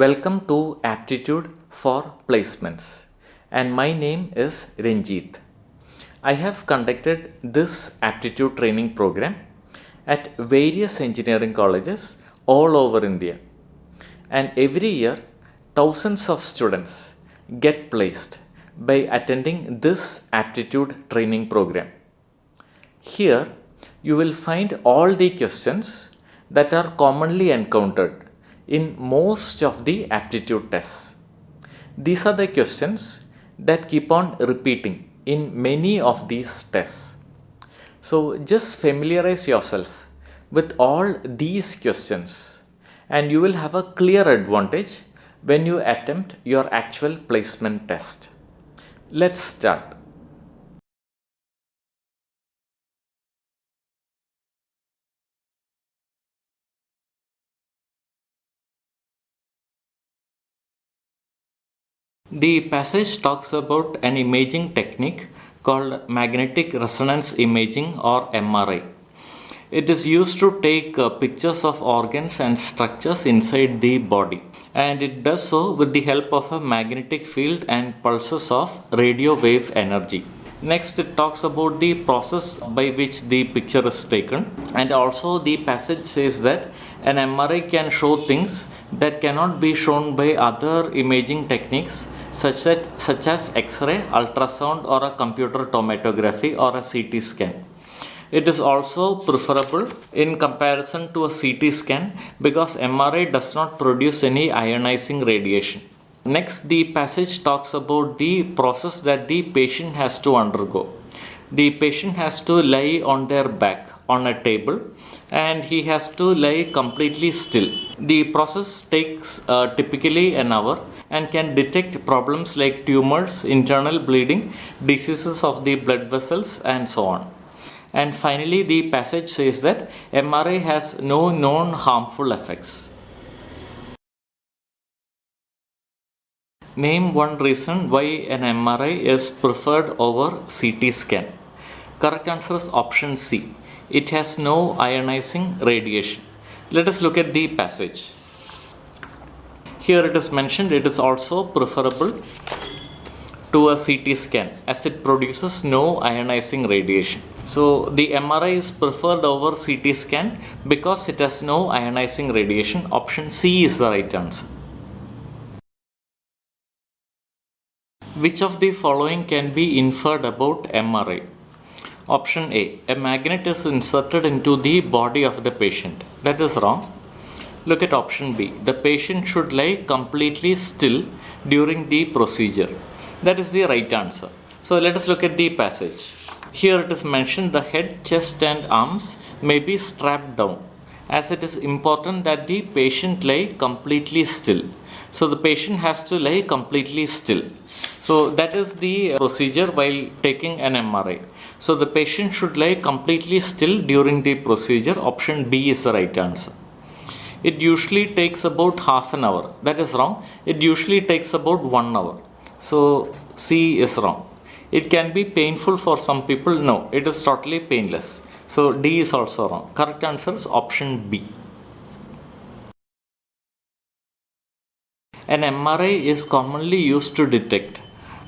Welcome to Aptitude for Placements, and my name is Ranjit. I have conducted this aptitude training program at various engineering colleges all over India, and every year thousands of students get placed by attending this aptitude training program. Here you will find all the questions that are commonly encountered in most of the aptitude tests. These are the questions that keep on repeating in many of these tests. So just familiarize yourself with all these questions and you will have a clear advantage when you attempt your actual placement test. Let's start. The passage talks about an imaging technique called magnetic resonance imaging or MRI. It is used to take pictures of organs and structures inside the body, and it does so with the help of a magnetic field and pulses of radio wave energy. Next, it talks about the process by which the picture is taken, and also the passage says that an MRI can show things that cannot be shown by other imaging techniques such as X-ray, ultrasound, or a computer tomography or a CT scan. It is also preferable in comparison to a CT scan because MRI does not produce any ionizing radiation. Next, the passage talks about the process that the patient has to undergo. The patient has to lie on their back on a table and he has to lie completely still. The process takes typically an hour and can detect problems like tumors, internal bleeding, diseases of the blood vessels, and so on. And finally, the passage says that MRI has no known harmful effects. Name one reason why an MRI is preferred over CT scan. Correct answer is option C. It has no ionizing radiation. Let us look at the passage. Here it is mentioned it is also preferable to a CT scan as it produces no ionizing radiation. So the MRI is preferred over CT scan because it has no ionizing radiation. Option C is the right answer. Which of the following can be inferred about MRI? Option A. A magnet is inserted into the body of the patient. That is wrong. Look at option B. The patient should lie completely still during the procedure. That is the right answer. So let us look at the passage. Here it is mentioned the head, chest and arms may be strapped down as it is important that the patient lie completely still. So the patient has to lie completely still. So that is the procedure while taking an MRI. So the patient should lie completely still during the procedure. Option B is the right answer. It usually takes about half an hour. That is wrong. It usually takes about 1 hour. So C is wrong. It can be painful for some people. No, it is totally painless. So D is also wrong. Correct answer is option B. An MRI is commonly used to detect.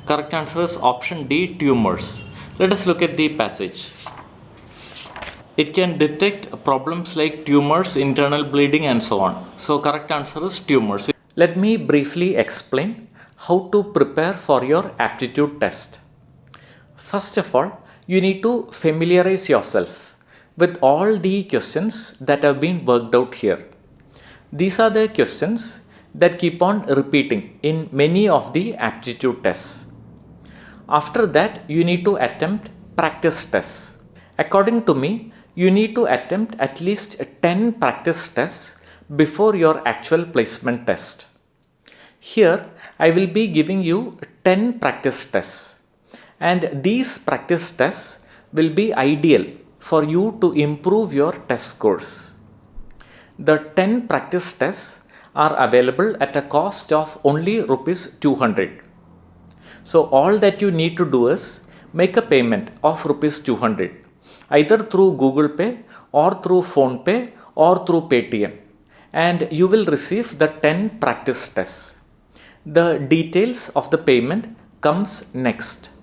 Correct answer is option D, tumors. Let us look at the passage. It can detect problems like tumors, internal bleeding, and so on. So correct answer is tumors. Let me briefly explain how to prepare for your aptitude test. First of all, you need to familiarize yourself with all the questions that have been worked out here. These are the questions that keep on repeating in many of the aptitude tests. After that, you need to attempt practice tests. According to me, you need to attempt at least 10 practice tests before your actual placement test. Here, I will be giving you 10 practice tests, and these practice tests will be ideal for you to improve your test scores. The 10 practice tests are available at a cost of only rupees 200. So all that you need to do is make a payment of rupees 200 either through Google Pay or through Phone Pay or through Paytm, and you will receive the 10 practice tests. The details of the payment comes next.